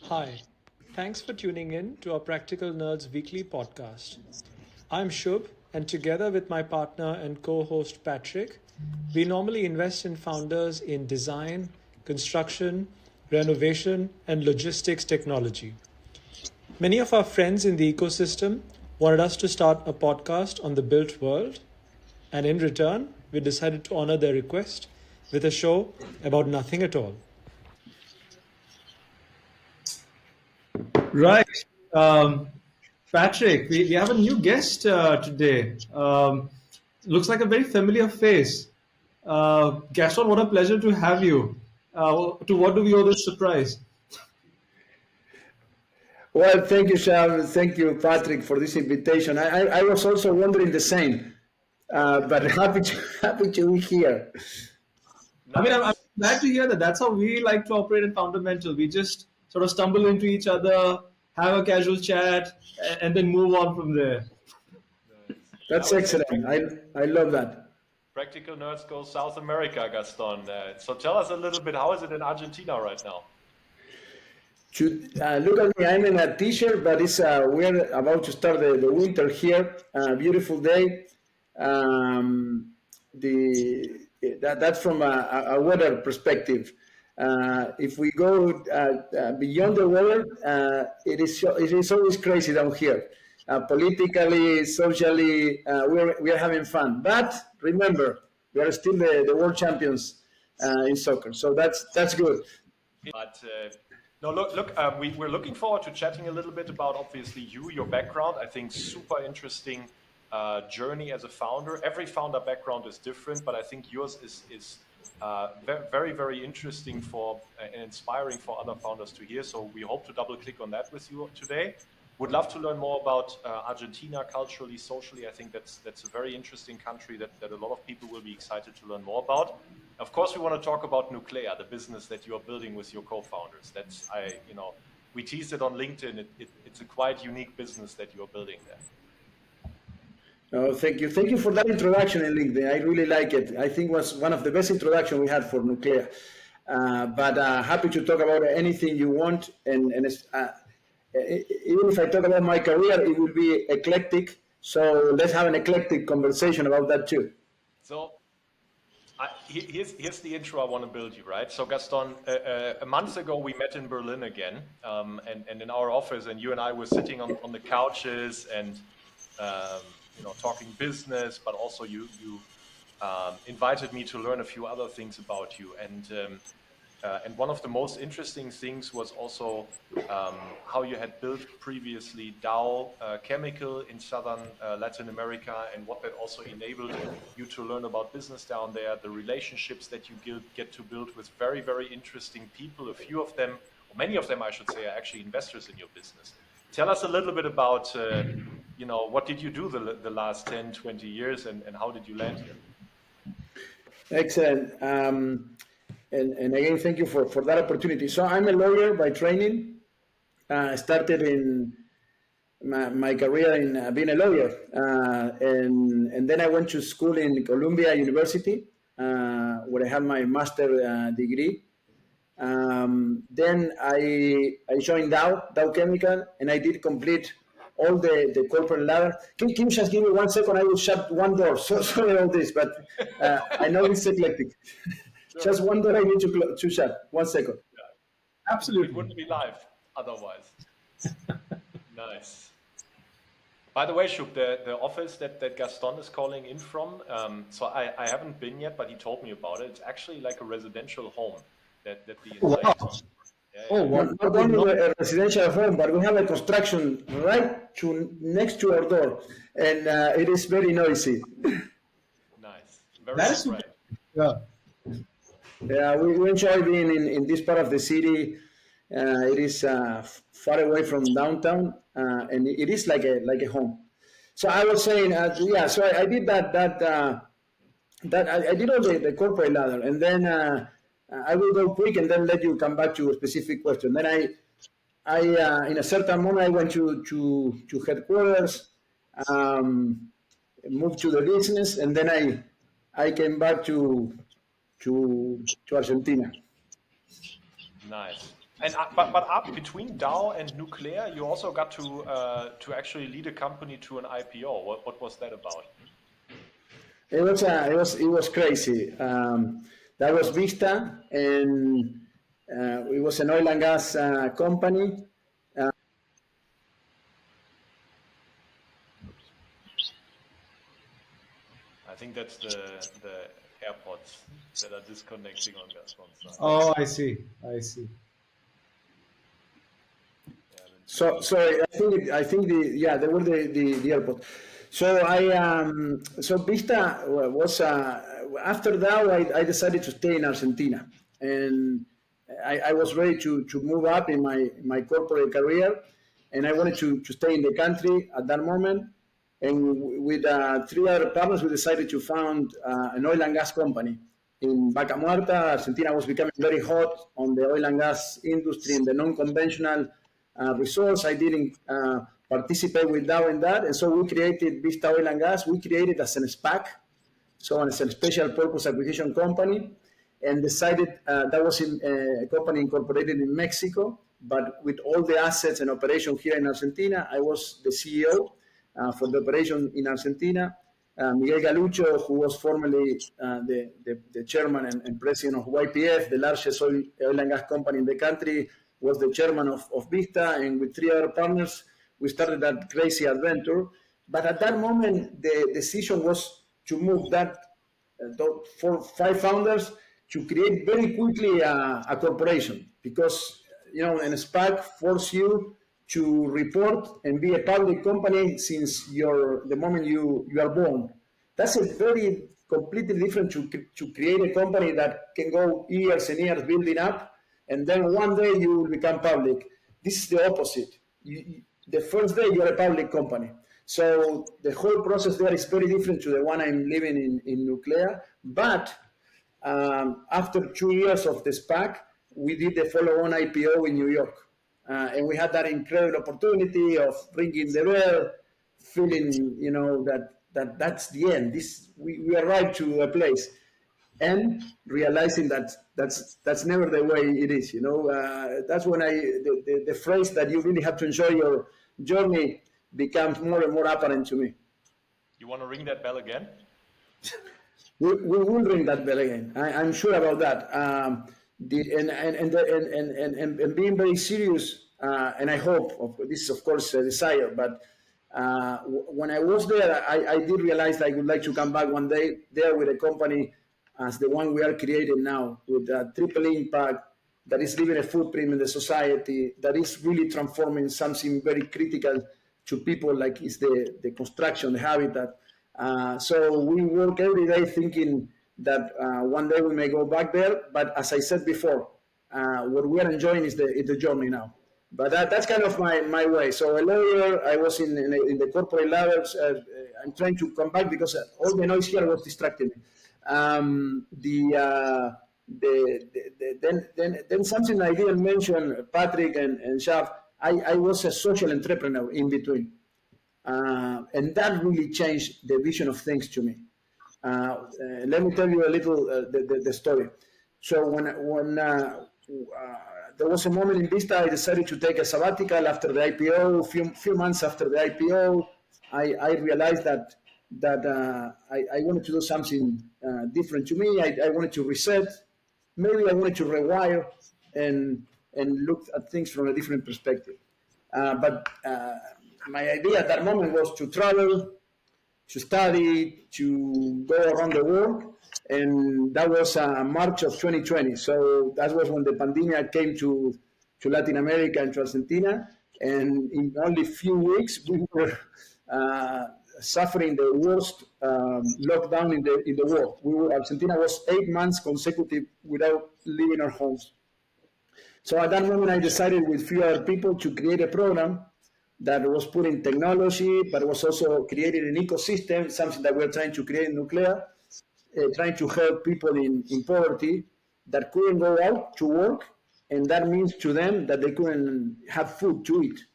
Hi, thanks for tuning in to our Practical Nerds weekly podcast. I'm Shub, and together with my partner and co host Patrick, we normally invest in founders in design, construction, renovation, and logistics technology. Many of our friends in the ecosystem wanted us to start a podcast on the built world, and in return, we decided to honor their request with a show about nothing at all. Right. Um, Patrick, we have a new guest today. Looks like a very familiar face. Gaston, what a pleasure to have you. To what do we owe this surprise? Well, thank you, Shab. Thank you, Patrick, for this invitation. I was also wondering the same, but happy to be here. I'm glad to hear that. That's how we like to operate at Fundamental. We just sort of stumble into each other, have a casual chat, and then move on from there. That's excellent. I love that. Practical Nerds go South America, Gaston. So tell us a little bit, how is it in Argentina right now? Look at me. I'm in a t-shirt, but it's we're about to start the winter here. Beautiful day. That's from a weather perspective. If we go beyond the weather, it is always crazy down here. Politically, socially, we are having fun. But remember, we are still the world champions in soccer, so that's good. But no, look, we're looking forward to chatting a little bit about obviously your background. I think super interesting journey as a founder. Every founder background is different, but I think yours is very, very interesting for and inspiring for other founders to hear. So we hope to double click on that with you today. Would love to learn more about Argentina culturally, socially. I think that's a very interesting country that a lot of people will be excited to learn more about. Of course, we want to talk about Nuqlea, the business that you are building with your co-founders. We teased it on LinkedIn. It's a quite unique business that you are building there. Oh, thank you. Thank you for that introduction in LinkedIn. I really like it. I think it was one of the best introductions we had for Nuqlea. But happy to talk about anything you want. And even if I talk about my career, it will be eclectic. So let's have an eclectic conversation about that too. So here's the intro I want to build you, right? So Gaston, a month ago we met in Berlin again, and in our office, and you and I were sitting on the couches and talking business, but also you invited me to learn a few other things about you, and one of the most interesting things was also how you had built previously Dow Chemical in southern Latin America, and what that also enabled you to learn about business down there, the relationships that you get to build with very, very interesting people. A few of them, or many of them I should say, are actually investors in your business. Tell us a little bit about what did you do the last 10, 20 years, and how did you land here? Excellent. And again, thank you for that opportunity. So I'm a lawyer by training. Started in my career in being a lawyer. And then I went to school in Columbia University, where I had my master degree. Then I joined Dow Chemical, and I did complete all the corporate ladder. Can you just give me 1 second? I will shut one door. So sorry about this, but I know it's eclectic. Sure. Just one door I need to shut. 1 second. Yeah. Absolutely. It wouldn't be live otherwise. Nice. By the way, Shub, the office that Gaston is calling in from, so I haven't been yet, but he told me about it. It's actually like a residential home that the entire wow. Not only a residential home, but we have a construction next to our door, and it is very noisy. Nice. Very nice. Yeah, we enjoy being in this part of the city. It is far away from downtown, and it is like a home. So I was saying, So I did that I did all the corporate ladder, and then I will go quick and then let you come back to a specific question. Then I in a certain moment I went to headquarters, moved to the business, and then I came back to Argentina. Nice. And but up between Dow and Nuqlea, you also got to actually lead a company to an IPO. What was that about? It was crazy. That was Vista, and it was an oil and gas company. I think that's the AirPods that are disconnecting on Gaston's side. Oh, I see. I see. So sorry, I think they were the airport. So so Vista was after that I decided to stay in Argentina, and I was ready to move up in my corporate career, and I wanted to stay in the country at that moment. And with 3 other partners, we decided to found an oil and gas company in Vaca Muerta. Argentina was becoming very hot on the oil and gas industry in the non-conventional resource. I didn't participate with Dow in that, and so we created Vista Oil and Gas. We created as a SPAC, so as a special purpose acquisition company, and decided that was a company incorporated in Mexico, but with all the assets and operation here in Argentina. I was the CEO for the operation in Argentina. Miguel Galucho, who was formerly the chairman and president of YPF, the largest oil and gas company in the country, was the chairman of Vista, and with 3 other partners, we started that crazy adventure. But at that moment, the decision was to move that 5 founders to create very quickly a corporation, because an SPAC forces you to report and be a public company since the moment you are born. That's a very completely different to create a company that can go years and years building up, and then one day you will become public. This is the opposite. The first day you are a public company. So the whole process there is very different to the one I'm living in Nuqlea. But after 2 years of the SPAC, we did the follow-on IPO in New York. And we had that incredible opportunity of ringing the bell, feeling, that's the end. We arrived to a place, and realizing that that's never the way it is. That's when the phrase that you really have to enjoy your journey becomes more and more apparent to me. You want to ring that bell again? We will ring that bell again. I'm sure about that. And being very serious, and I hope, this is of course a desire, but when I was there, I did realize I would like to come back one day there with a company as the one we are creating now, with a triple impact, that is leaving a footprint in the society, that is really transforming something very critical to people, like is the construction, the habitat. So we work every day thinking that one day we may go back there. But as I said before, what we are enjoying is the journey now. But that's kind of my way. So a lawyer, I was in the corporate levels. I'm trying to come back because all the noise here was distracting me. Then something I didn't mention, Patric and Shub, I was a social entrepreneur in between. And that really changed the vision of things to me. Let me tell you a little the story. So when there was a moment in Vista, I decided to take a sabbatical after the IPO. Few months after the IPO, I realized that I wanted to do something different to me. I wanted to reset. Maybe I wanted to rewire and look at things from a different perspective. But my idea at that moment was to travel, to study, to go around the world. And that was March of 2020. So that was when the pandemic came to Latin America and to Argentina. And in only a few weeks, we were suffering the worst lockdown in the world. Argentina was 8 months consecutive without leaving our homes. So at that moment, I decided with few other people to create a program that was putting technology, but was also creating an ecosystem, something that we're trying to create in Nuqlea, trying to help people in poverty that couldn't go out to work, and that means to them that they couldn't have food to eat.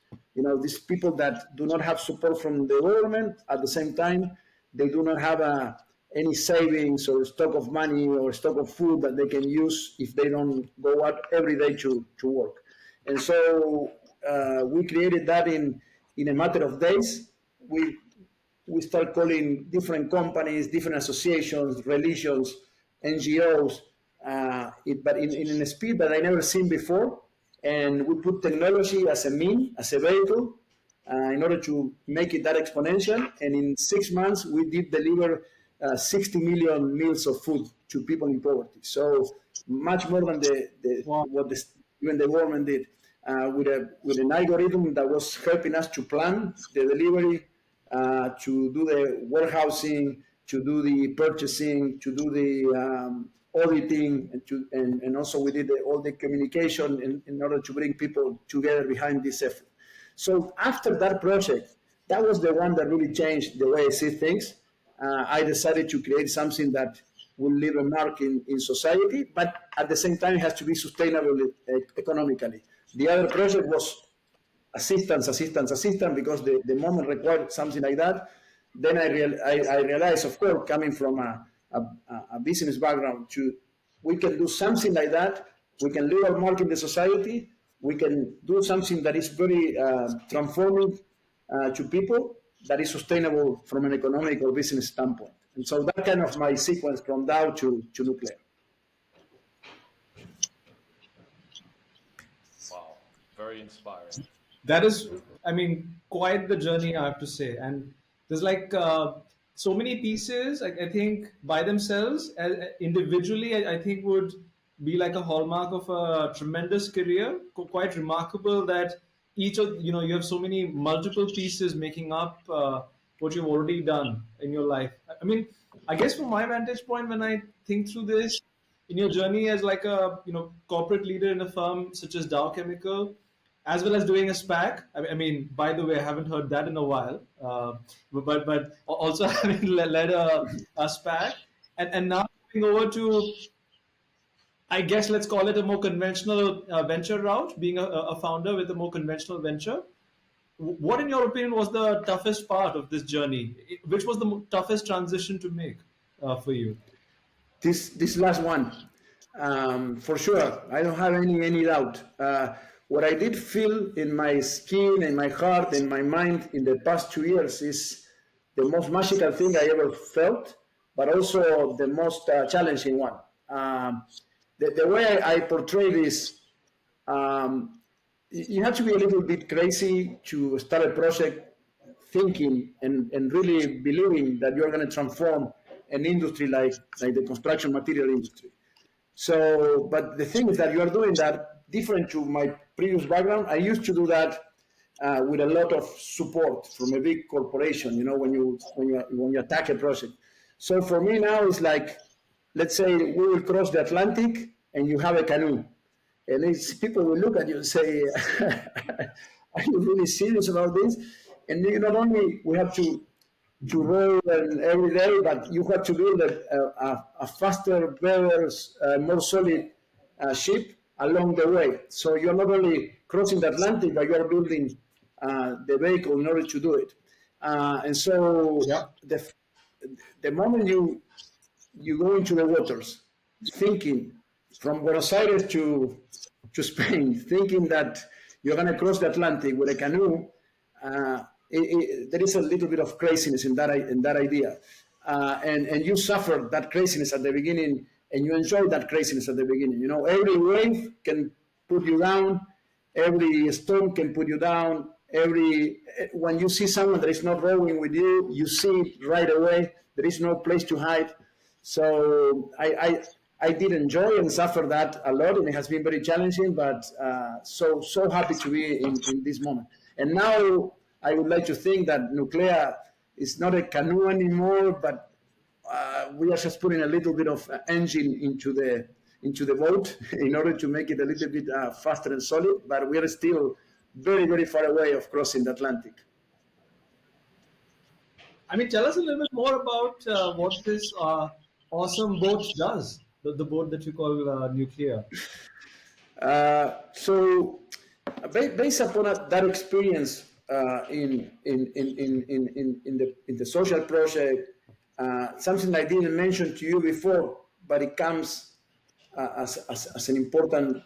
These people that do not have support from the government, at the same time, they do not have a any savings or stock of money or stock of food that they can use if they don't go out every day to work. And so we created that in a matter of days. We start calling different companies, different associations, religions, NGOs, but in a speed that I never seen before. And we put technology as a mean, as a vehicle, in order to make it that exponential. And in 6 months, we did deliver 60 million meals of food to people in poverty. So much more than what even the government did, with an algorithm that was helping us to plan the delivery, to do the warehousing, to do the purchasing, to do the auditing, and also we did all the communication in order to bring people together behind this effort. So after that project, that was the one that really changed the way I see things. I decided to create something that will leave a mark in society, but at the same time it has to be sustainable economically. The other project was assistance, because the moment required something like that. Then I realized, of course, coming from a business background, we can do something like that. We can leave our mark in the society. We can do something that is very transforming to people, that is sustainable from an economic or business standpoint. And so that kind of my sequence from Dow to Nuqlea. Wow, very inspiring. That is, I mean, quite the journey, I have to say. And there's like so many pieces, I think, by themselves, individually, I think would be like a hallmark of a tremendous career. Quite remarkable that each of, you have so many multiple pieces making up what you've already done in your life. I mean, I guess from my vantage point, when I think through this, in your journey as like a corporate leader in a firm such as Dow Chemical, as well as doing a SPAC. I mean, by the way, I haven't heard that in a while, but also having led a SPAC, and now moving over to, I guess, let's call it a more conventional venture route, being a founder with a more conventional venture. What, in your opinion, was the toughest part of this journey? Which was the toughest transition to make for you? This last one, for sure. I don't have any doubt. What I did feel in my skin, in my heart, in my mind in the past 2 years is the most magical thing I ever felt, but also the most challenging one. The way I portray this, you have to be a little bit crazy to start a project thinking and really believing that you're going to transform an industry like the construction material industry. So, but the thing is that you are doing that different to my previous background. I used to do that with a lot of support from a big corporation, when you attack a project. So for me now, it's like, let's say we will cross the Atlantic and you have a canoe. And people will look at you and say, are you really serious about this? And not only we have to row every day, but you have to build a faster, better, more solid ship along the way. So you're not only crossing the Atlantic, but you are building the vehicle in order to do it. And so the moment you go into the waters, thinking from Buenos Aires to Spain, thinking that you're going to cross the Atlantic with a canoe, there is a little bit of craziness in that idea. And you suffer that craziness at the beginning, and you enjoy that craziness at the beginning. Every wave can put you down, every storm can put you down, when you see someone that is not rowing with you, you see it right away. There is no place to hide. So I did enjoy and suffer that a lot, and it has been very challenging, but so happy to be in this moment. And now I would like to think that Nuqlea is not a canoe anymore, but we are just putting a little bit of engine into the boat in order to make it a little bit faster and solid, but we are still very, very far away of crossing the Atlantic. I mean, tell us a little bit more about what this awesome boat does, the boat that you call Nuqlea. So, based upon that experience in the social project, something I didn't mention to you before, but it comes as an important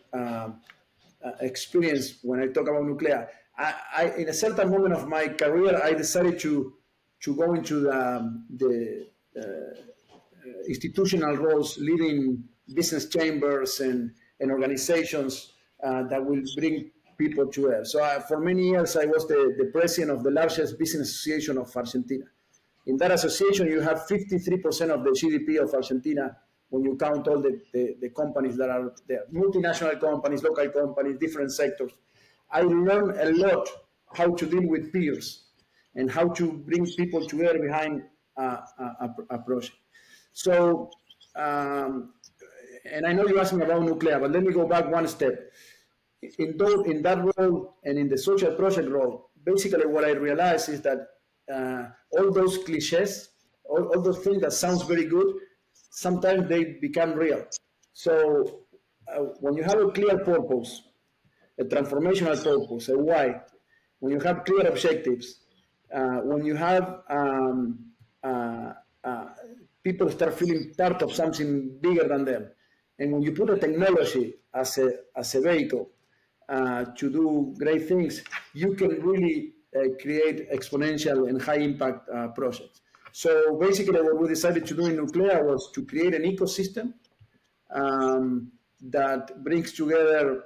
experience when I talk about Nuqlea. In a certain moment of my career, I decided to go into the institutional roles, leading business chambers and organizations that will bring people together. So for many years, I was the president of the largest business association of Argentina. In that association, you have 53% of the GDP of Argentina when you count all the companies that are there, multinational companies, local companies, different sectors. I learned a lot how to deal with peers and how to bring people together behind a project. So, and I know you asked me about Nuqlea, but let me go back one step. In that role and in the social project role, basically what I realized is that all those cliches, all those things that sounds very good, sometimes they become real. So when you have a clear purpose, a transformational purpose, a why, when you have clear objectives, when you have people start feeling part of something bigger than them, and when you put a technology as a vehicle to do great things, you can really create exponential and high impact projects. So basically what we decided to do in Nuqlea was to create an ecosystem that brings together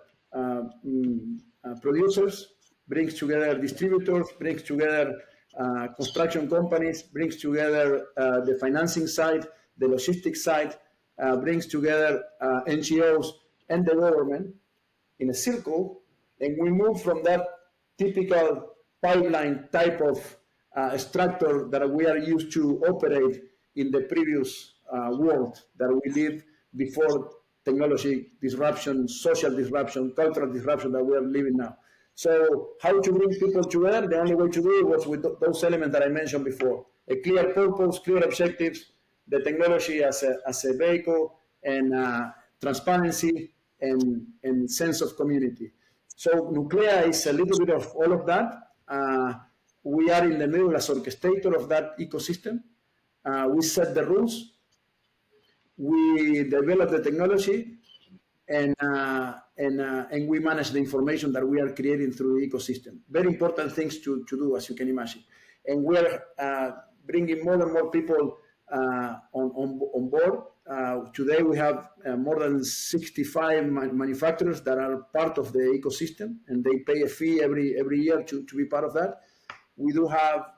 producers, brings together distributors, brings together construction companies, brings together the financing side, the logistics side, brings together NGOs and the government in a circle, and we move from that typical pipeline type of structure that we are used to operate in the previous world that we lived before technology disruption, social disruption, cultural disruption that we are living now. So how to bring people together? The only way to do it was with those elements that I mentioned before. A clear purpose, clear objectives, the technology as a vehicle, and transparency and sense of community. So Nuqlea is a little bit of all of that. We are in the middle as orchestrator of that ecosystem. We set the rules, we develop the technology, and we manage the information that we are creating through the ecosystem. Very important things to do, as you can imagine. And we're bringing more and more people on board. Today we have more than 65 manufacturers that are part of the ecosystem, and they pay a fee every year to be part of that. We do have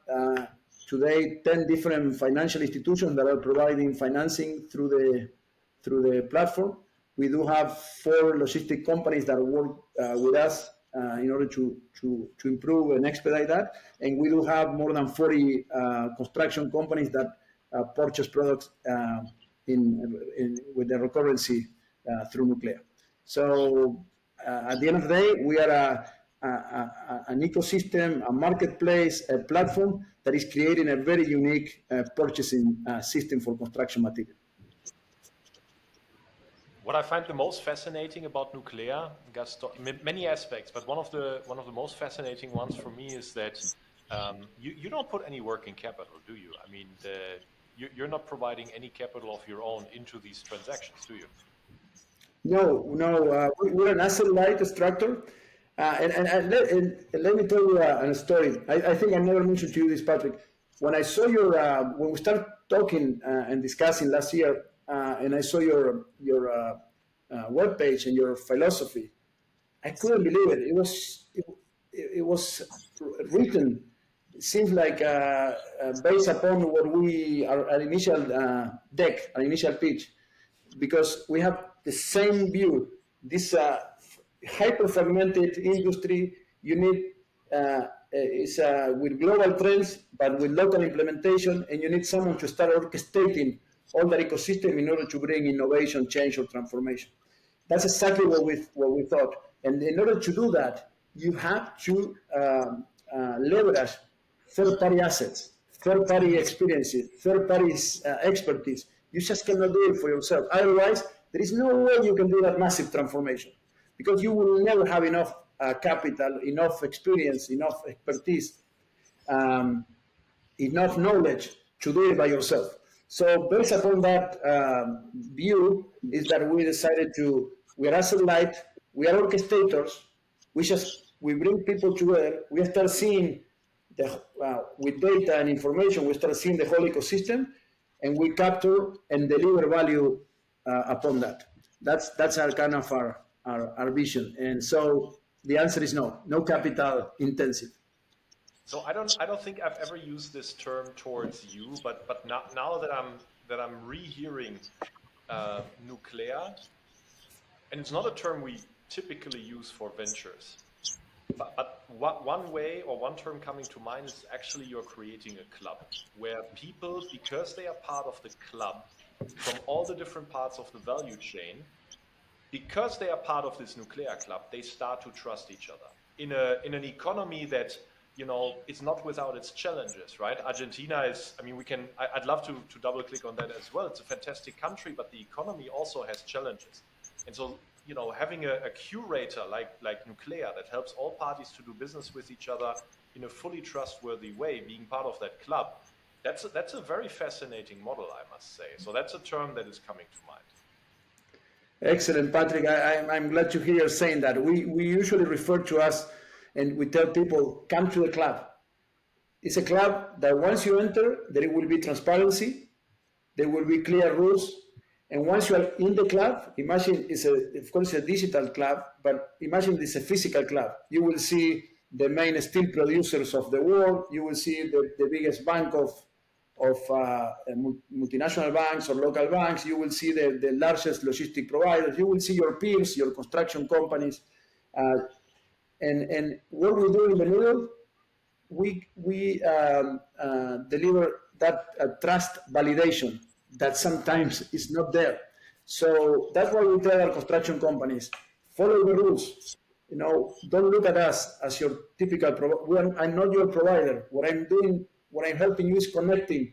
today 10 different financial institutions that are providing financing through the platform. We do have 4 logistic companies that work with us in order to improve and expedite that. And we do have more than 40 construction companies that purchase products with the recurrency through Nuqlea. So at the end of the day, we are an ecosystem, a marketplace, a platform that is creating a very unique purchasing system for construction material. What I find the most fascinating about Nuqlea, Gaston, many aspects, but one of the most fascinating ones for me is that you don't put any working capital, do you? I mean, you're not providing any capital of your own into these transactions, do you? No. We're an asset-light structure. And let me tell you a story. I think I never mentioned to you this, Patrick. When I saw when we started talking and discussing last year, and I saw your webpage and your philosophy, I couldn't believe it. It was written. It seems like based upon what our initial deck, our initial pitch, because we have the same view. This hyper-fragmented industry, you need is with global trends, but with local implementation, and you need someone to start orchestrating all that ecosystem in order to bring innovation, change, or transformation. That's exactly what we thought. And in order to do that, you have to leverage third-party assets, third-party experiences, third-party expertise. You just cannot do it for yourself. Otherwise, there is no way you can do that massive transformation, because you will never have enough capital, enough experience, enough expertise, enough knowledge to do it by yourself. So based upon that view is that we decided we are asset light, we are orchestrators, we bring people together, we start seeing with data and information, we start seeing the whole ecosystem, and we capture and deliver value upon that. That's our kind of our vision. And so the answer is no capital intensive. So I don't think I've ever used this term towards you, but now that I'm rehearing Nuqlea, and it's not a term we typically use for ventures. But one way or one term coming to mind is actually you're creating a club where people, because they are part of the club from all the different parts of the value chain, because they are part of this Nuqlea club, they start to trust each other in an economy that, you know, it's not without its challenges, right? Argentina is, I mean, I'd love to double click on that as well. It's a fantastic country, but the economy also has challenges. And so, you know, having a curator like Nuqlea that helps all parties to do business with each other in a fully trustworthy way, being part of that club, that's a very fascinating model, I must say. So that's a term that is coming to mind. Excellent, Patrick. I'm glad to hear you saying that. We usually refer to us, and we tell people, come to the club. It's a club that once you enter, there will be transparency, there will be clear rules, and once you are in the club, imagine of course a digital club, but imagine it's a physical club. You will see the main steel producers of the world. You will see the biggest bank of multinational banks or local banks. You will see the largest logistic providers. You will see your peers, your construction companies. And what we do in the middle, we deliver that trust validation that sometimes is not there. So that's why we tell our construction companies, follow the rules. You know, don't look at us as your typical provider. I'm not your provider. What I'm helping you is connecting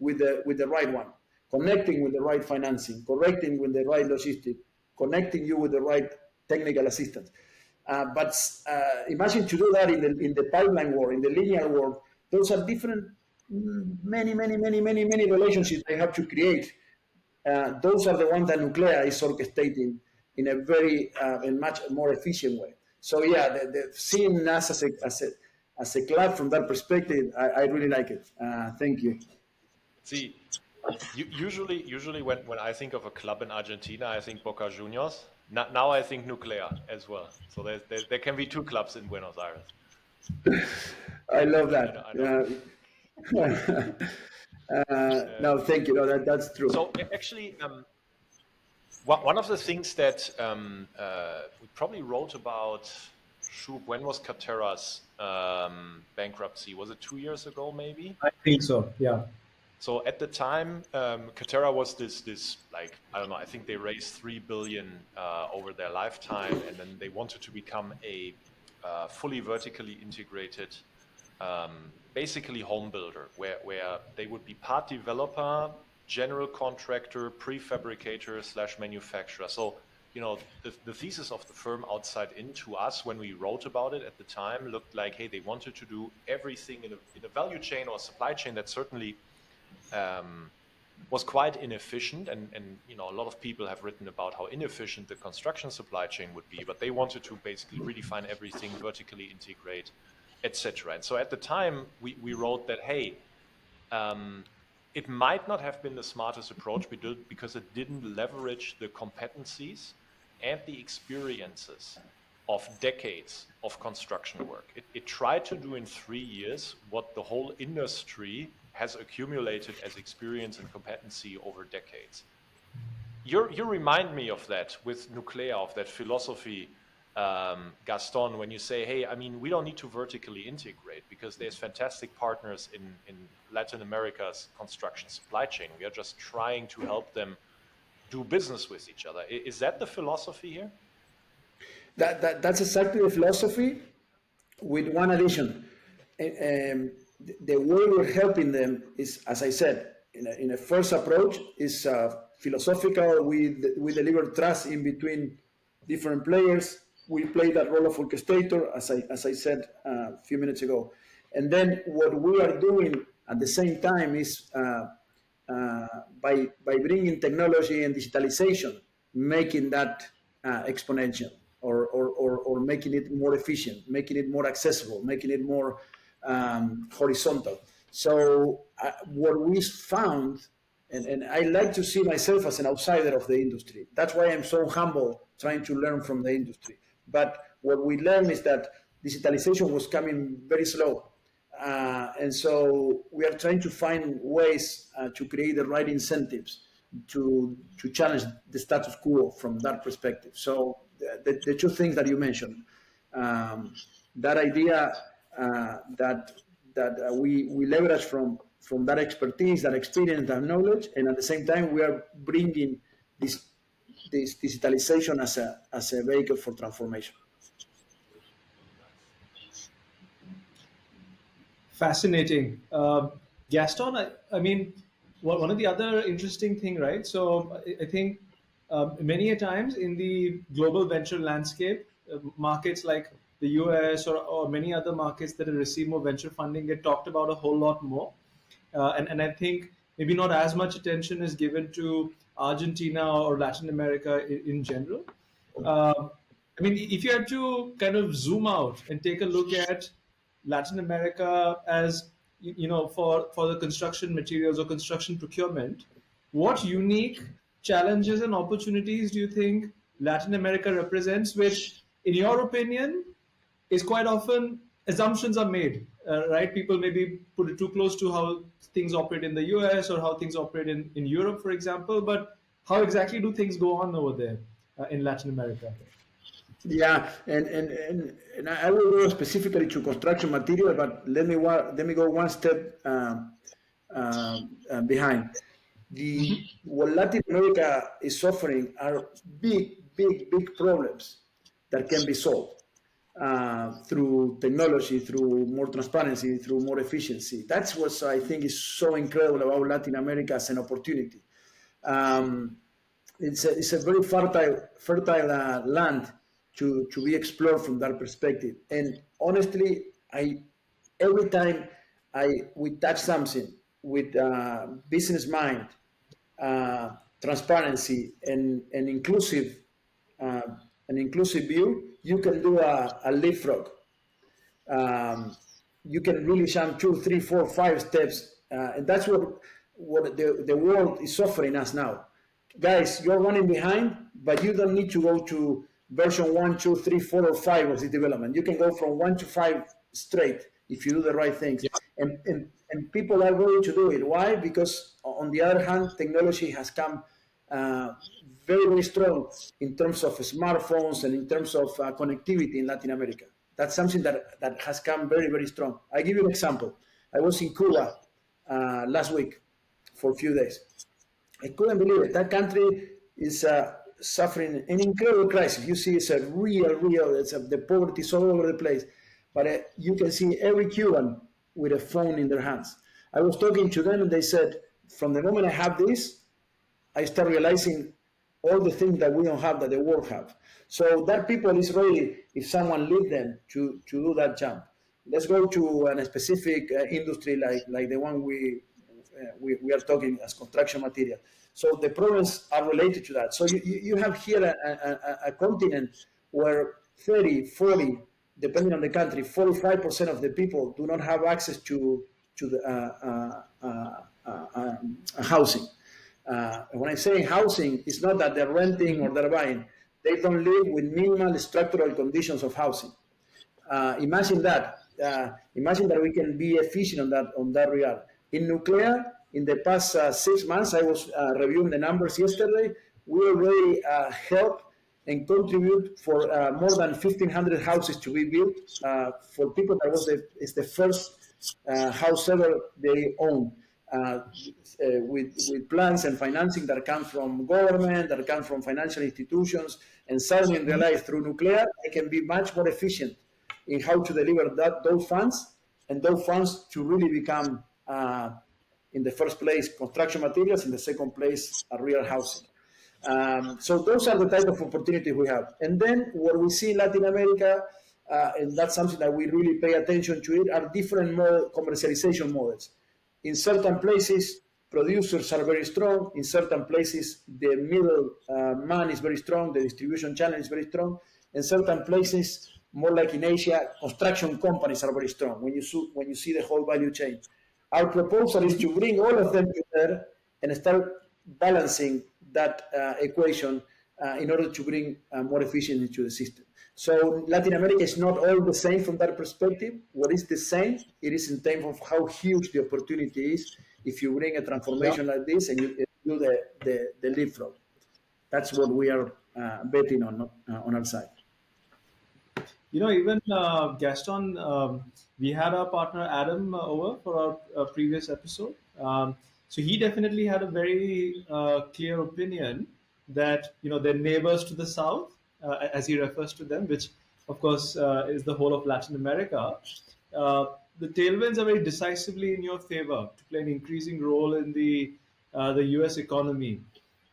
with the right one, connecting with the right financing, connecting with the right logistics, connecting you with the right technical assistance. But imagine to do that in the pipeline world, in the linear world, those are different, many relationships they have to create. Those are the ones that Nuqlea is orchestrating in a very and much more efficient way. So yeah, seeing us as a club from that perspective, I really like it. Thank you. See, usually when I think of a club in Argentina, I think Boca Juniors. Now I think Nuqlea as well. So there can be two clubs in Buenos Aires. I love that. No, thank you. No, that's true. So actually, one of the things that we probably wrote about, Shub, when was Qatar's bankruptcy? Was it 2 years ago, maybe? I think so, yeah. So at the time, Qatar was this like, I don't know, I think they raised 3 billion over their lifetime, and then they wanted to become a fully vertically integrated, basically home builder, where they would be part developer, general contractor, prefabricator / manufacturer. So, you know, the thesis of the firm outside in to us when we wrote about it at the time looked like, hey, they wanted to do everything in a value chain or supply chain that certainly was quite inefficient, and you know, a lot of people have written about how inefficient the construction supply chain would be, but they wanted to basically redefine everything, vertically integrate, etc. And so at the time we wrote that, hey, it might not have been the smartest approach because it didn't leverage the competencies and the experiences of decades of construction work. It tried to do in 3 years what the whole industry has accumulated as experience and competency over decades. You remind me of that with Nuqlea, of that philosophy, Gaston, when you say, hey, I mean, we don't need to vertically integrate because there's fantastic partners in Latin America's construction supply chain. We are just trying to help them do business with each other. Is that the philosophy here? That's exactly the philosophy, with one addition. The way we're helping them is, as I said, in a first approach, is philosophical. We deliver trust in between different players. We play that role of orchestrator, as I said a few minutes ago. And then what we are doing at the same time is by bringing technology and digitalization, making that exponential, or making it more efficient, making it more accessible, making it more horizontal. So what we found, and I like to see myself as an outsider of the industry. That's why I'm so humble trying to learn from the industry. But what we learned is that digitalization was coming very slow. And so we are trying to find ways to create the right incentives to challenge the status quo from that perspective. So the two things that you mentioned, that idea that we leverage from that expertise, that experience, that knowledge, and at the same time we are bringing this digitalization as a vehicle for transformation. Fascinating. Gaston, I mean, one of the other interesting thing, right? So I think many a times in the global venture landscape, markets like the US or many other markets that have received more venture funding get talked about a whole lot more. And I think maybe not as much attention is given to Argentina or Latin America in general. I mean, if you had to kind of zoom out and take a look at Latin America as for the construction materials or construction procurement, what unique challenges and opportunities do you think Latin America represents, which, in your opinion, is quite often assumptions are made, right? People maybe put it too close to how things operate in the US or how things operate in Europe, for example. But how exactly do things go on over there in Latin America? Yeah, and I will go specifically to construction material, but let me go one step behind. What Latin America is suffering are big problems that can be solved through technology, through more transparency, through more efficiency. That's what I think is so incredible about Latin America as an opportunity. It's a very fertile land to be explored from that perspective. And honestly, every time we touch something with business mind, transparency, and inclusive view, you can do a leapfrog. You can really jump 2, 3, 4, 5 steps, and that's what the world is offering us now. Guys, you're running behind, but you don't need to go to version 1, 2, 3, 4, or 5 of the development. You can go from 1 to 5 straight if you do the right things. Yeah. And people are willing to do it. Why? Because on the other hand, technology has come very strong in terms of smartphones and in terms of connectivity in Latin America. That's something that has come very strong. I give you an example. I was in Cuba last week for a few days. I couldn't believe it. That country is suffering an incredible crisis. You see, it's a real. The poverty is all over the place. But you can see every Cuban with a phone in their hands. I was talking to them, and they said, from the moment I have this, I start realizing all the things that we don't have that the world have. So that people is ready, if someone lead them to do that jump. Let's go to a specific industry like the one we are talking as construction material. So the problems are related to that. So you have here a continent where 30, 40, depending on the country, 45% of the people do not have access to the housing. When I say housing, it's not that they're renting or they're buying. They don't live with minimal structural conditions of housing. Imagine that. Imagine that we can be efficient on that regard. In Nuqlea, in the past 6 months, I was reviewing the numbers yesterday. We already helped and contribute for more than 1,500 houses to be built for people that is the first house ever they own. With plans and financing that come from government, that come from financial institutions, and suddenly realize through Nuqlea, they can be much more efficient in how to deliver those funds, and those funds to really become, in the first place, construction materials, in the second place, a real housing. So those are the type of opportunities we have. And then what we see in Latin America, and that's something that we really pay attention to it, are different commercialization models. In certain places, producers are very strong. In certain places, the middle man is very strong. The distribution channel is very strong. In certain places, more like in Asia, construction companies are very strong when you see the whole value chain. Our proposal is to bring all of them together and start balancing that equation in order to bring more efficiency to the system. So Latin America is not all the same from that perspective. What is the same? It is in terms of how huge the opportunity is if you bring a transformation like this and you do the leapfrog. That's what we are betting on our side. Even Gaston, we had our partner Adam over for our previous episode. So he definitely had a very clear opinion that their neighbors to the south, as he refers to them, which of course is the whole of Latin America. The tailwinds are very decisively in your favor to play an increasing role in the U.S. economy.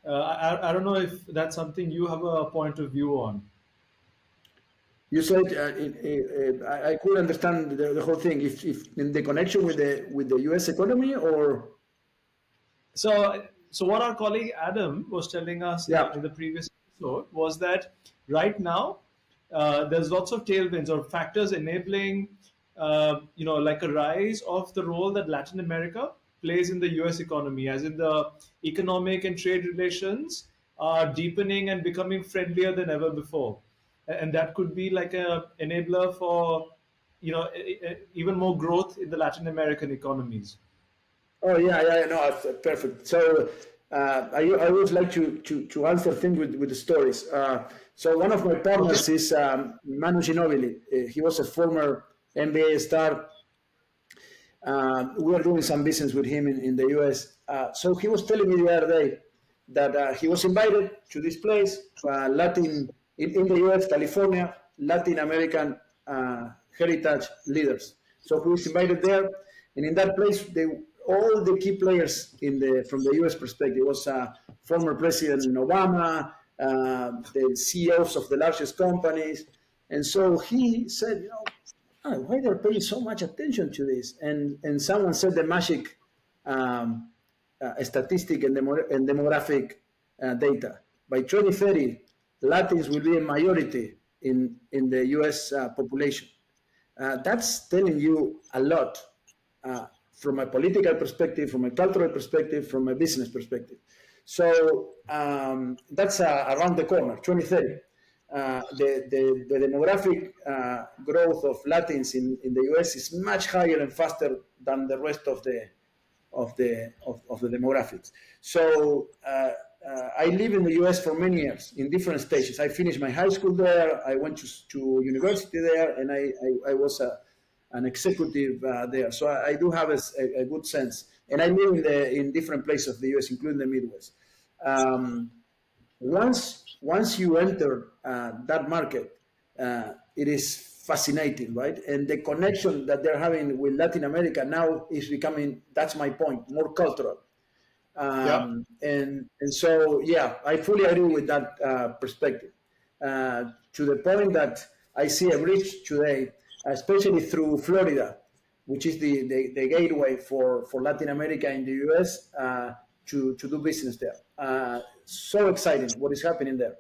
I don't know if that's something you have a point of view on. You said I couldn't understand the whole thing. If in the connection with the U.S. economy, or so what our colleague Adam was telling us in the previous episode was that right now there's lots of tailwinds or factors enabling like a rise of the role that Latin America plays in the U.S. economy, as in the economic and trade relations are deepening and becoming friendlier than ever before. And that could be like a enabler for even more growth in the Latin American economies. Oh yeah, no, perfect. So I always like to answer things with the stories. So one of my partners is Manu Ginobili. He was a former NBA star. We are doing some business with him in the US. So he was telling me the other day that he was invited to this place, in the US, California, Latin American heritage leaders. So he was invited there, and in that place, all the key players from the US perspective was former President Obama, the CEOs of the largest companies, and so he said, why they're paying so much attention to this? And someone said the magic statistic and demographic data. By 2030, Latins will be a majority in the U.S. Population. That's telling you a lot from a political perspective, from a cultural perspective, from a business perspective. So that's around the corner, 2030. The demographic growth of Latins in the U.S. is much higher and faster than the rest of the demographics. So I live in the U.S. for many years in different stages. I finished my high school there. I went to university there, and I was an executive there. So I do have a good sense. And I live in different places of the U.S., including the Midwest. Once you enter that market, it is fascinating, right? And the connection that they're having with Latin America now is becoming, that's my point, more cultural. And so, I fully agree with that perspective. To the point that I see a bridge today, especially through Florida, which is the gateway for Latin America in the US to do business there. So exciting what is happening there.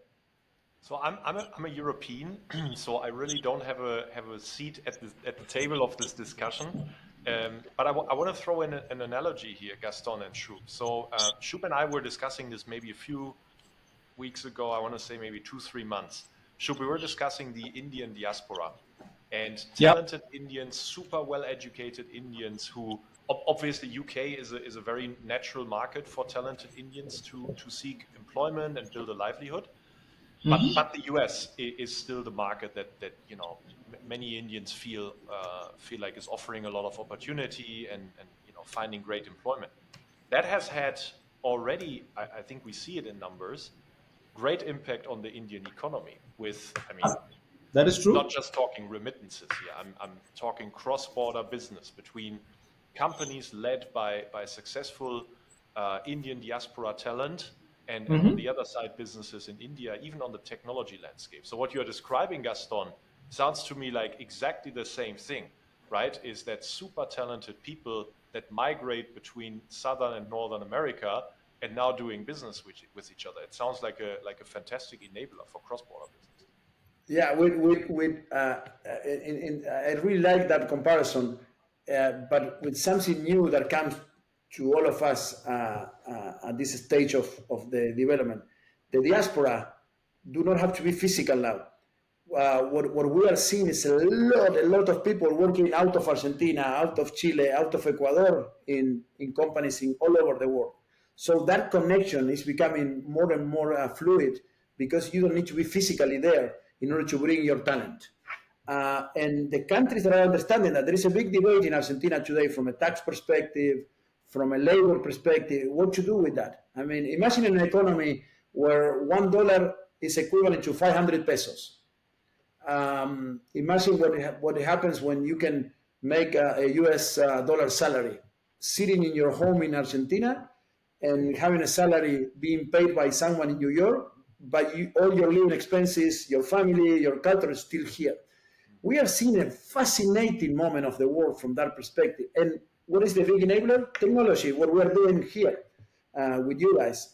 So I'm a European, so I really don't have a seat at the table of this discussion. But I want to throw in an analogy here, Gaston and Shub. So Shub and I were discussing this maybe a few weeks ago. I want to say maybe 2-3 months. Shub, we were discussing the Indian diaspora and talented Indians, super well-educated Indians who obviously UK is a very natural market for talented Indians to seek employment and build a livelihood. But the US is still the market that many Indians feel like is offering a lot of opportunity and finding great employment. That has had already, I think we see it in numbers, great impact on the Indian economy. That is true. Not just talking remittances here. I'm talking cross-border business between companies led by successful Indian diaspora talent. And on the other side, businesses in India, even on the technology landscape. So what you're describing, Gaston, sounds to me like exactly the same thing, right? Is that super talented people that migrate between Southern and Northern America and now doing business with each other. It sounds like a fantastic enabler for cross-border business. Yeah, I really like that comparison, but with something new that comes to all of us at this stage of the development. The diaspora do not have to be physical now. What we are seeing is a lot of people working out of Argentina, out of Chile, out of Ecuador in companies all over the world. So that connection is becoming more and more fluid because you don't need to be physically there in order to bring your talent. And the countries that are understanding that there is a big debate in Argentina today from a tax perspective, from a labor perspective, what to do with that. I mean, imagine an economy where $1 is equivalent to 500 pesos. Imagine what happens when you can make a US dollar salary sitting in your home in Argentina and having a salary being paid by someone in New York, but all your living expenses, your family, your culture is still here. We are seeing a fascinating moment of the world from that perspective. And what is the big enabler? Technology, what we're doing here with you guys.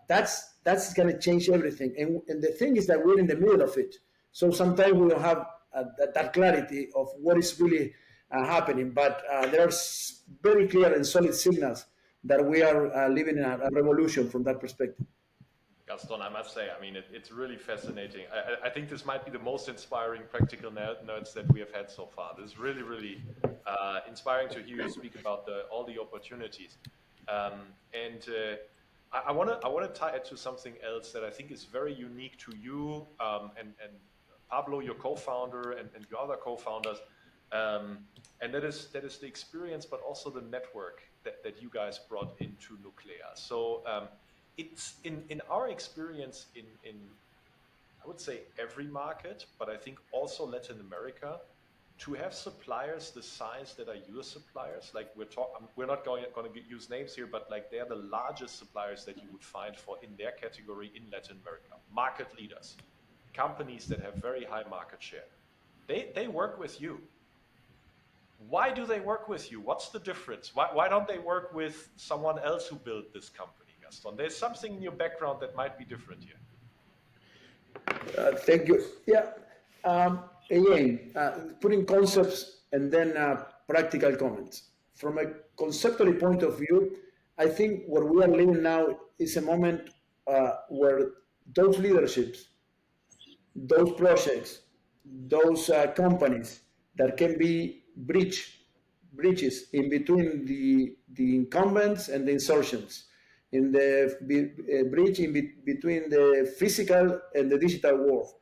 That's going to change everything. And the thing is that we're in the middle of it. So sometimes we don't have that clarity of what is really happening. But there are very clear and solid signals that we are living in a revolution from that perspective. Gaston, I must say, I mean, it's really fascinating. I think this might be the most inspiring practical nerds that we have had so far. This is really, really inspiring to hear you speak about all the opportunities. I want to tie it to something else that I think is very unique to you and Pablo, your co-founder, and your other co-founders. And that is the experience, but also the network that you guys brought into Nuqlea. So it's in our experience in I would say every market, but I think also Latin America, to have suppliers the size that are your suppliers, like we're not going to use names here, but like they're the largest suppliers that you would find for in their category in Latin America, market leaders, companies that have very high market share. They work with you. Why do they work with you? What's the difference? Why don't they work with someone else who built this company, Gaston? There's something in your background that might be different here. Thank you. Yeah. Again, putting concepts and then practical comments. From a conceptual point of view, I think what we are living now is a moment where those leaderships, those projects, those companies that can be bridges in between the incumbents and the insurgents, in the bridge between the physical and the digital world,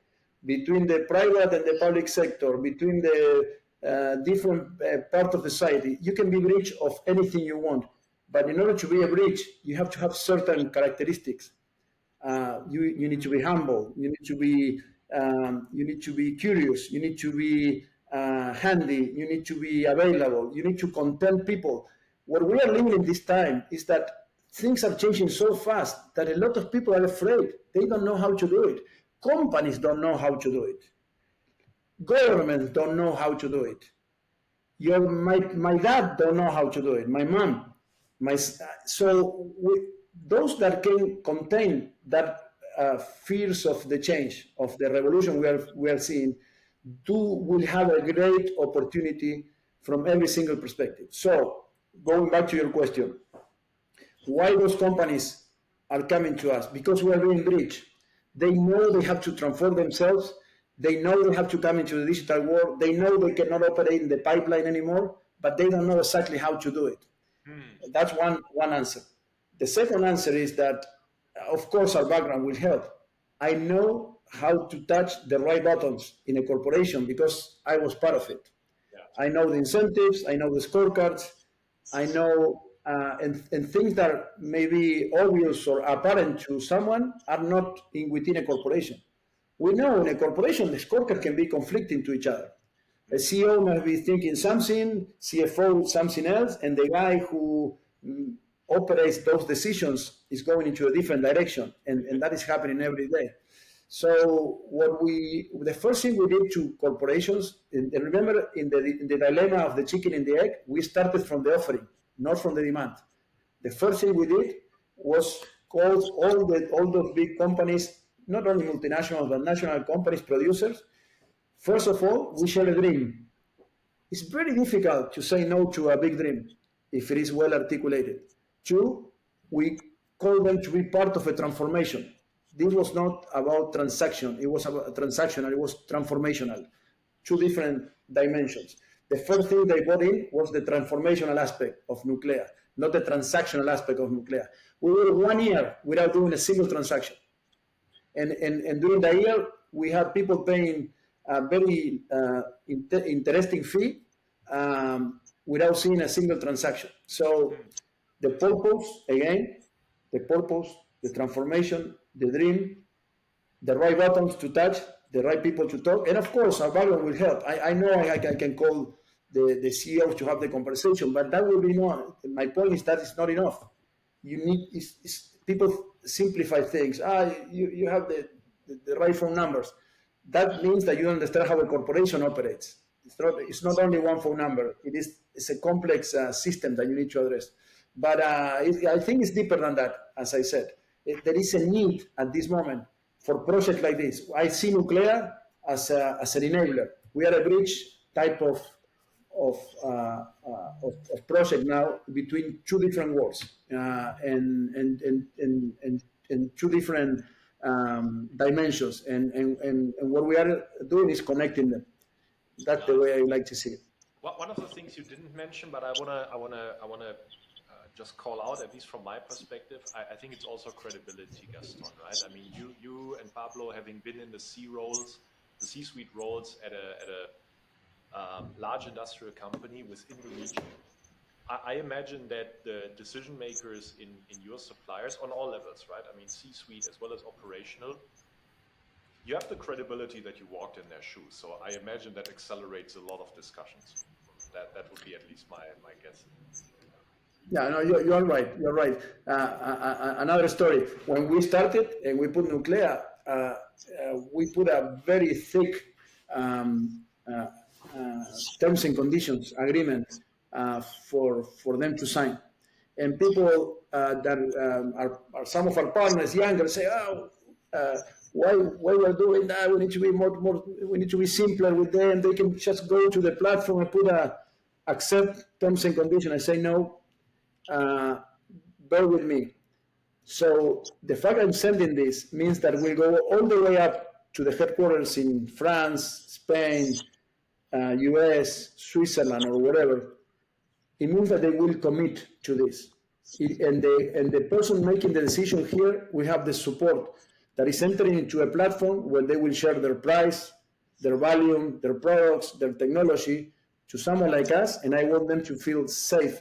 between the private and the public sector, between the different parts of the society. You can be bridge of anything you want, but in order to be a bridge, you have to have certain characteristics. You need to be humble. You need to be curious. You need to be handy. You need to be available. You need to content people. What we are living in this time is that things are changing so fast that a lot of people are afraid. They don't know how to do it. Companies don't know how to do it. Governments don't know how to do it. My dad don't know how to do it. My mom. Those that can contain that fears of the change, of the revolution we are seeing, will have a great opportunity from every single perspective. So, going back to your question, why those companies are coming to us? Because we are doing bridge. They know they have to transform themselves. They know they have to come into the digital world. They know they cannot operate in the pipeline anymore, but they don't know exactly how to do it. That's one answer. The second answer is that, of course, our background will help. I know how to touch the right buttons in a corporation because I was part of it. Yeah. I know the incentives. I know the scorecards. I know and things that may be obvious or apparent to someone are not within a corporation. We know in a corporation, the scorecard can be conflicting to each other. A CEO must be thinking something, CFO something else, and the guy who operates those decisions is going into a different direction, and that is happening every day. So the first thing we did to corporations, and remember in the dilemma of the chicken and the egg, we started from the offering. not from the demand. The first thing we did was call all those big companies, not only multinational but national companies, producers. First of all, we share a dream. It's very difficult to say no to a big dream if it is well articulated. Two, we call them to be part of a transformation. This was not about transaction. It was about transactional. It was transformational. Two different dimensions. The first thing they bought in was the transformational aspect of Nuqlea, not the transactional aspect of Nuqlea. We were 1 year without doing a single transaction. And during the year, we had people paying a very interesting fee without seeing a single transaction. So the purpose, again, the transformation, the dream, the right buttons to touch, the right people to talk, and of course, our background will help. I know I can call the CEO to have the conversation, but that will be not. My point is that it's not enough. You need people simplify things. You have the right phone numbers. That means that you understand how a corporation operates. It's not only one phone number. It's a complex system that you need to address. But I think it's deeper than that. As I said, there is a need at this moment for projects like this. I see Nuqlea as an enabler. We are a bridge type of project now between two different worlds and two different dimensions. And what we are doing is connecting them. That's the way I like to see it. One of the things you didn't mention, but I wanna just call out, at least from my perspective, I think it's also credibility, Gaston, right? I mean, you and Pablo, having been in the C-suite roles at a large industrial company within the region, I imagine that the decision makers in your suppliers on all levels, right? I mean, C-suite as well as operational, you have the credibility that you walked in their shoes. So I imagine that accelerates a lot of discussions. That would be at least my guess. Yeah, no, you're right. You're right. Another story. When we started and we put Nuqlea, we put a very thick terms and conditions agreement for them to sign. And people that are some of our partners, younger, say, why we're doing that? We need to be more. We need to be simpler with them. They can just go to the platform and put accept terms and conditions. I say no. Bear with me. So the fact I'm sending this means that we'll go all the way up to the headquarters in France, Spain, US, Switzerland, or whatever. It means that they will commit to this. And the person making the decision here, we have the support that is entering into a platform where they will share their price, their volume, their products, their technology to someone like us, and I want them to feel safe.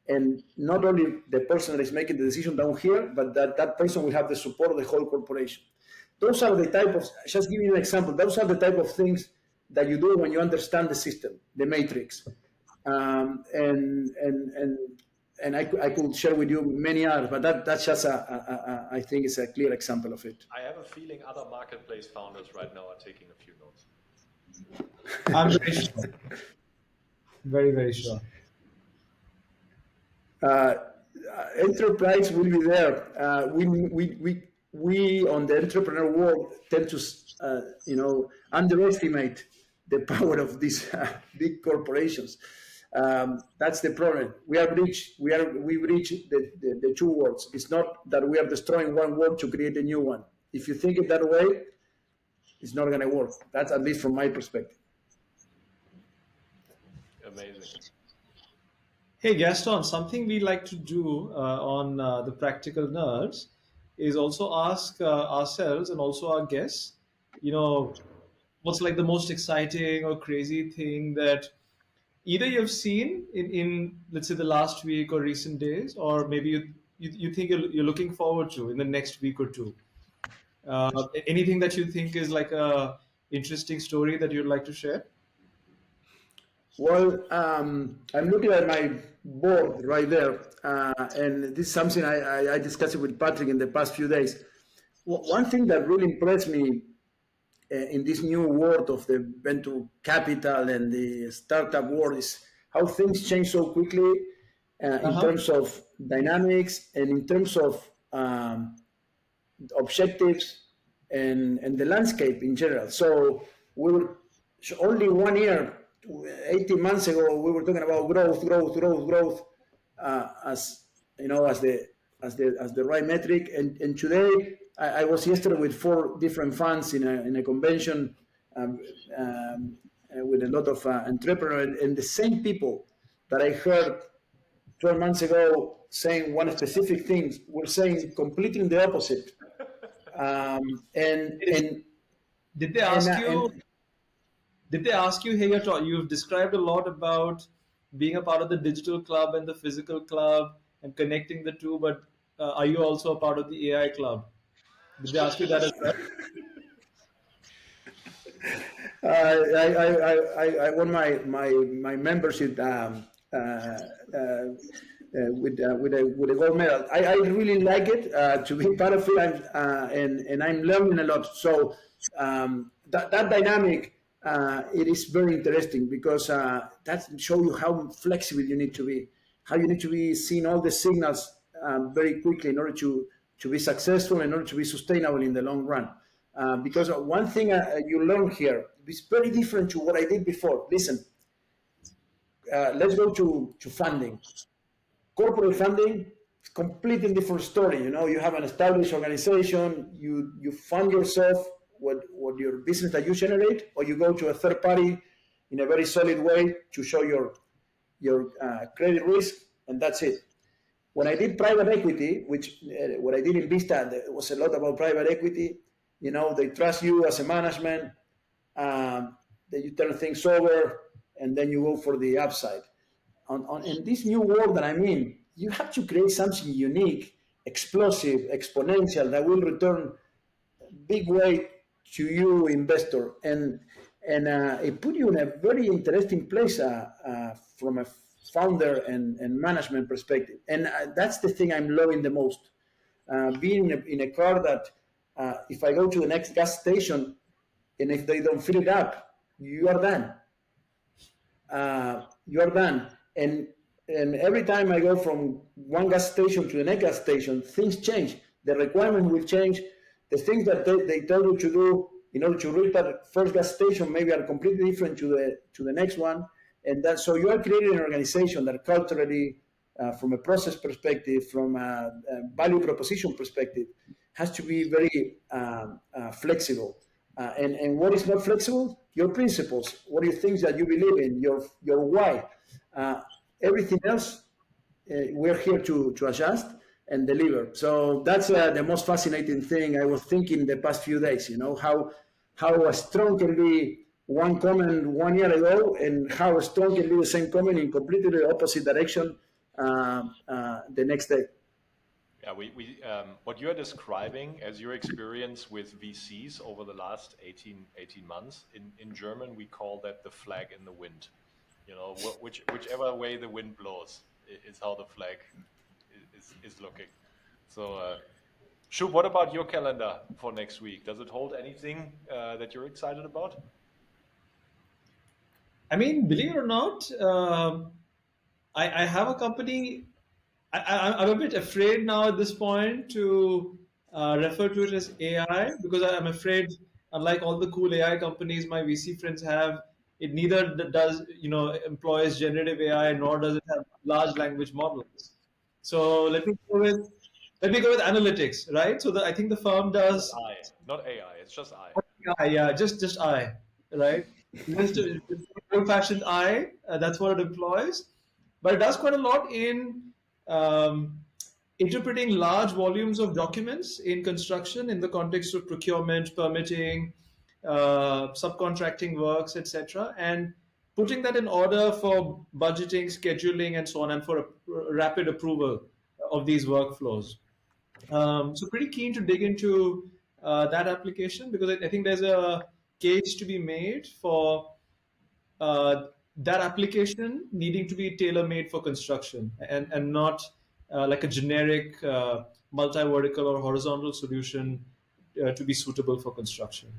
And not only the person that is making the decision down here, but that person will have the support of the whole corporation. Those are the type of, just give you an example, those are the type of things that you do when you understand the system, the matrix. And I could share with you many others, but that's just I think it's a clear example of it. I have a feeling other marketplace founders right now are taking a few notes. I'm very sure. Very, very sure. Enterprise will be there. We on the entrepreneur world tend to underestimate the power of these big corporations. That's the problem. We reach the two worlds. It's not that we are destroying one world to create a new one. If you think it that way, it's not going to work. That's at least from my perspective. Amazing. Hey Gaston, something we like to do on the Practical Nerds is also ask ourselves and also our guests, what's like the most exciting or crazy thing that either you've seen in let's say the last week or recent days, or maybe you think you're looking forward to in the next week or two. Anything that you think is like a interesting story that you'd like to share? Well, I'm looking at my board right there, and this is something I discussed with Patric in the past few days. One thing that really impressed me in this new world of the venture capital and the startup world is how things change so quickly in terms of dynamics and in terms of objectives and the landscape in general. So we were only 1 year, 18 months ago, we were talking about growth, as you know, as the right metric. And today, I was yesterday with 4 different funds in a convention with a lot of entrepreneurs, and the same people that I heard 12 months ago saying one specific thing were saying completely the opposite. Did they ask you? Did they ask you, hey, you've described a lot about being a part of the digital club and the physical club and connecting the two, but are you also a part of the AI club? Did they ask you that as well? I won my membership with a gold medal. I really like it to be part of it, and I'm learning a lot. So that dynamic, it is very interesting because that shows you how flexible you need to be, how you need to be seeing all the signals very quickly in order to be successful, in order to be sustainable in the long run. Because one thing you learn here is very different to what I did before. Listen, let's go to funding. Corporate funding is completely different story. You know, you have an established organization, you fund yourself what your business that you generate, or you go to a third party in a very solid way to show your credit risk, and that's it. When I did private equity, which what I did in Vista, it was a lot about private equity. You know, they trust you as a management, that you turn things over, and then you go for the upside. In this new world that I'm in, you have to create something unique, explosive, exponential, that will return big way to you, investor, and it put you in a very interesting place from a founder and management perspective. And that's the thing I'm loving the most. Being in a car that if I go to the next gas station and if they don't fill it up, you are done. You are done. And every time I go from one gas station to the next gas station, things change. The requirement will change. The things that they tell you to do in order to reach that first gas station maybe are completely different to the next one. And that, so you are creating an organization that culturally, from a process perspective, from a value proposition perspective, has to be very flexible. And what is not flexible? Your principles. What are the things that you believe in? Your why. Everything else, we're here to adjust and deliver. So that's the most fascinating thing I was thinking the past few days. You know, how strong can be one comment 1 year ago, and how strong can be the same comment in completely the opposite direction the next day. Yeah, what you're describing as your experience with VCs over the last 18 months, in German, we call that the flag in the wind. You know, whichever way the wind blows is how the flag is looking. So, Shub, what about your calendar for next week? Does it hold anything that you're excited about? I mean, believe it or not, I have a company. I'm a bit afraid now at this point to refer to it as AI, because I'm afraid, unlike all the cool AI companies my VC friends have, it neither does, employs generative AI, nor does it have large language models. So let me go with analytics, right? So I think the firm does I, not AI. It's just I. yeah, just I, right? Just old-fashioned I. That's what it employs, but it does quite a lot in interpreting large volumes of documents in construction in the context of procurement, permitting, subcontracting works, etc., and putting that in order for budgeting, scheduling, and so on, and for a rapid approval of these workflows. So pretty keen to dig into that application, because I think there's a case to be made for that application needing to be tailor-made for construction, and not like a generic multi-vertical or horizontal solution to be suitable for construction.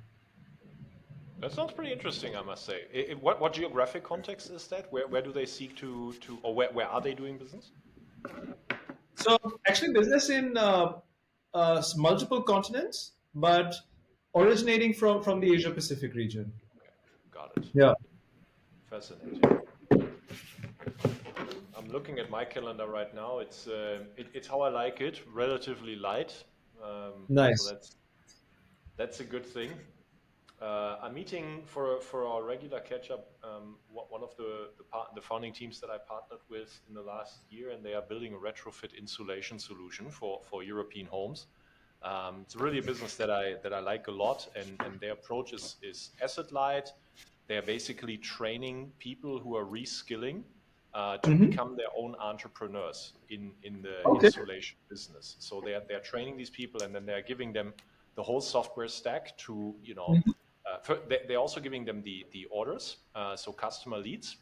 That sounds pretty interesting, I must say. What geographic context is that? Where do they seek to or where are they doing business? So actually, business in multiple continents, but originating from the Asia Pacific region. Okay, got it. Yeah. Fascinating. I'm looking at my calendar right now. It's how I like it, relatively light. So Nice. that's a good thing. I'm meeting for our regular catch up. One of the founding teams that I partnered with in the last year, and they are building a retrofit insulation solution for European homes. It's really a business that I like a lot, and their approach is asset light. They're basically training people who are reskilling to become their own entrepreneurs in the Okay. insulation business. So they're training these people, and then they're giving them the whole software stack to they're also giving them the orders, so customer leads,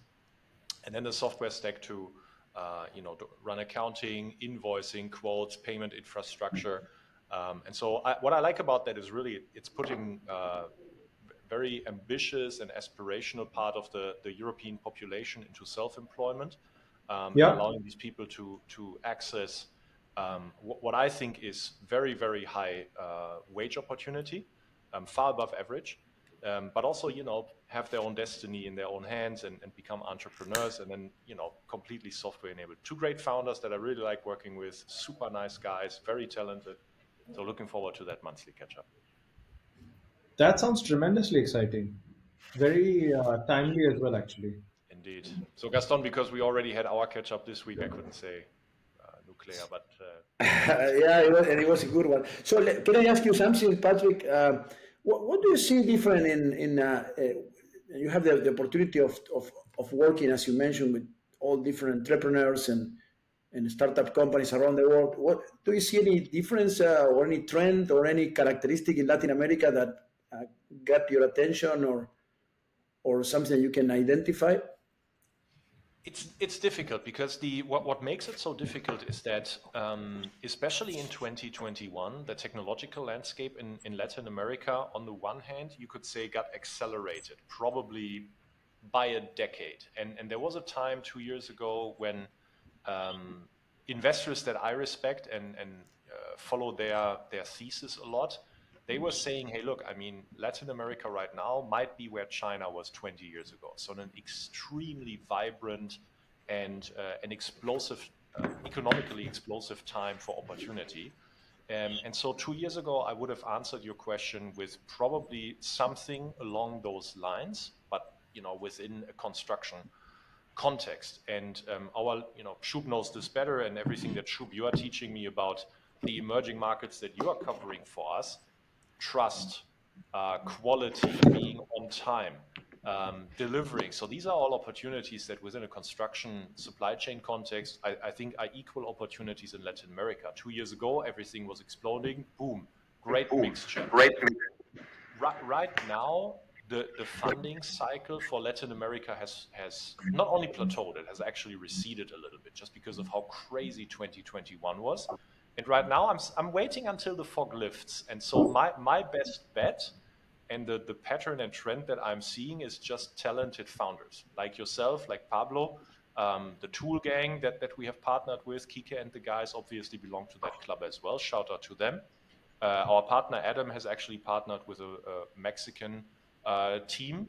and then the software stack to to run accounting, invoicing, quotes, payment infrastructure. And so what I like about that is really it's putting very ambitious and aspirational part of the European population into self-employment, and Yeah. allowing these people to access what I think is very, very high wage opportunity, far above average, but also, have their own destiny in their own hands and become entrepreneurs, and then, completely software enabled. Two great founders that I really like working with, super nice guys, very talented. So looking forward to that monthly catch up. That sounds tremendously exciting. Very timely as well, actually. Indeed. So Gaston, because we already had our catch up this week, I couldn't say Nuqlea, but Yeah, and it was a good one. So can I ask you something, Patrick? What do you see different you have the opportunity of working, as you mentioned, with all different entrepreneurs and startup companies around the world. What do you see any difference or any trend or any characteristic in Latin America that got your attention or something you can identify? It's difficult because what makes it so difficult is that especially in 2021, the technological landscape in Latin America, on the one hand, you could say got accelerated probably by a decade, and there was a time 2 years ago when investors that I respect and follow their thesis a lot, they were saying, hey, look, I mean, Latin America right now might be where China was 20 years ago. So an extremely vibrant and an explosive, economically explosive time for opportunity. And so 2 years ago, I would have answered your question with probably something along those lines, but within a construction context. And Shub knows this better, and everything that Shub you are teaching me about the emerging markets that you are covering for us. Trust, quality, being on time, delivering. So these are all opportunities that within a construction supply chain context, I think are equal opportunities in Latin America. 2 years ago, everything was exploding. Boom. Great mixture. Right now, the funding cycle for Latin America has not only plateaued, it has actually receded a little bit just because of how crazy 2021 was. And right now, I'm waiting until the fog lifts. And so my best bet and the pattern and trend that I'm seeing is just talented founders like yourself, like Pablo, the Tool Gang that we have partnered with. Kike and the guys obviously belong to that club as well. Shout out to them. Our partner Adam has actually partnered with a Mexican team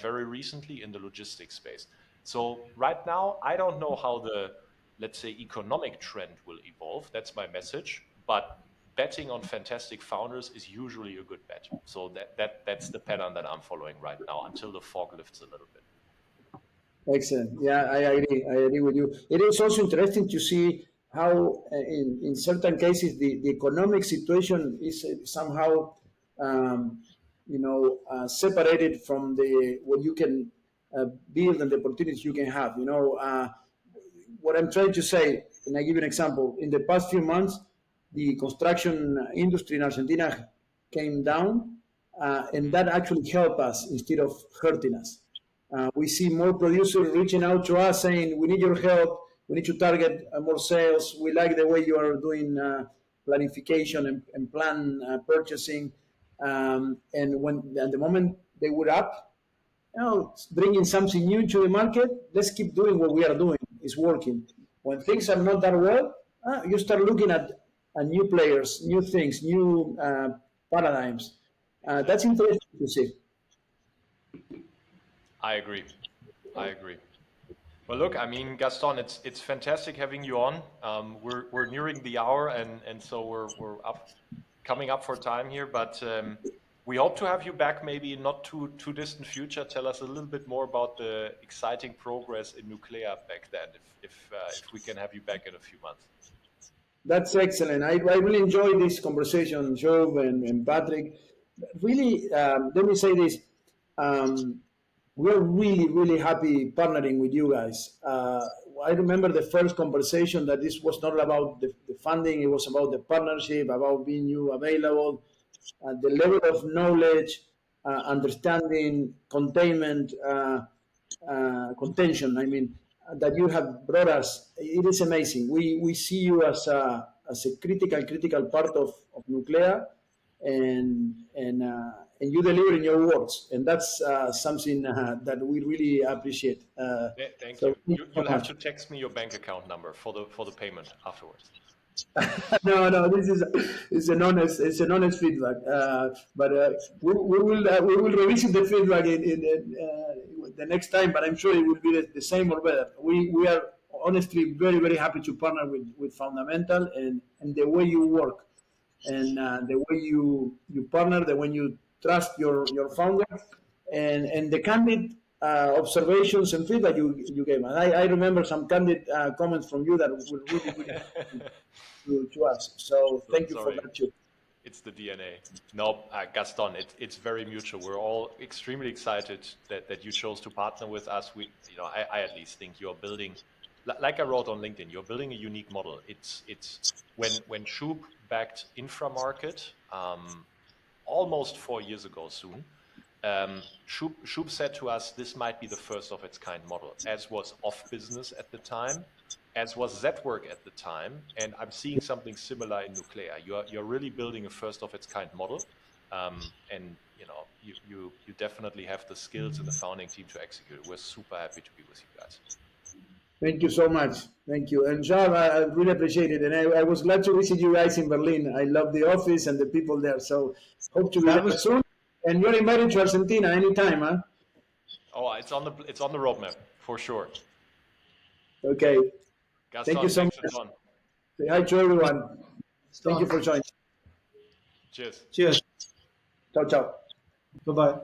very recently in the logistics space. So right now, I don't know how the, let's say, economic trend will evolve. That's my message. But betting on fantastic founders is usually a good bet. So that's the pattern that I'm following right now until the fog lifts a little bit. Excellent. Yeah, I agree. I agree with you. It is also interesting to see how, in certain cases, the economic situation is somehow, separated from the what you can build and the opportunities you can have. What I'm trying to say, and I give you an example. In the past few months, the construction industry in Argentina came down, and that actually helped us instead of hurting us. We see more producers reaching out to us saying, we need your help. We need to target more sales. We like the way you are doing planification and plan purchasing. And when at the moment they were up, bringing something new to the market, let's keep doing what we are doing. It's working. When things are not that well, you start looking at new players, new things, new paradigms. That's interesting to see. I agree. I agree. Well, look, I mean, Gaston, it's fantastic having you on. We're nearing the hour, and so we're coming up for time here. But we hope to have you back, maybe in not too distant future. Tell us a little bit more about the exciting progress in Nuqlea back then, if we can have you back in a few months. That's excellent. I really enjoyed this conversation, Joe and Patrick. Really, let me say this. We're really, really happy partnering with you guys. I remember the first conversation that this was not about the funding, it was about the partnership, about being you available, the level of knowledge, understanding, containment, contention, I mean, that you have brought us. It is amazing. We see you as a critical part of Nuqlea, and you deliver in your words, and that's something that we really appreciate. Thank you. You'll have to text me your bank account number for the payment afterwards. No, it's an honest feedback. But we will revisit the feedback in the next time. But I'm sure it will be the same or better. We are honestly very happy to partner with Fundamental and the way you work and the way you partner, the way you trust your founder, and the candid observations and feedback you gave. And I remember some candid comments from you that were really to us. So thank you for that too. It's the DNA. No, Gaston, it's very mutual. We're all extremely excited that you chose to partner with us. I at least think you're building, like I wrote on LinkedIn, you're building a unique model. It's when Shub backed Inframarket almost 4 years ago soon. Shub said to us, this might be the first of its kind model, as was Off Business at the time, as was Zwork at the time, and I'm seeing something similar in Nuqlea. You're really building a first of its kind model, and you definitely have the skills in the founding team to execute it. We're super happy to be with you guys. Thank you so much. Thank you. And Shub, I really appreciate it. And I was glad to visit you guys in Berlin. I love the office and the people there. So hope to be there soon. And you're invited to Argentina anytime, huh? Oh, it's on the roadmap for sure. Okay. Gaston, thank you so much. Say hi to everyone. Thank you for joining. Cheers. Cheers. Ciao. Bye-bye.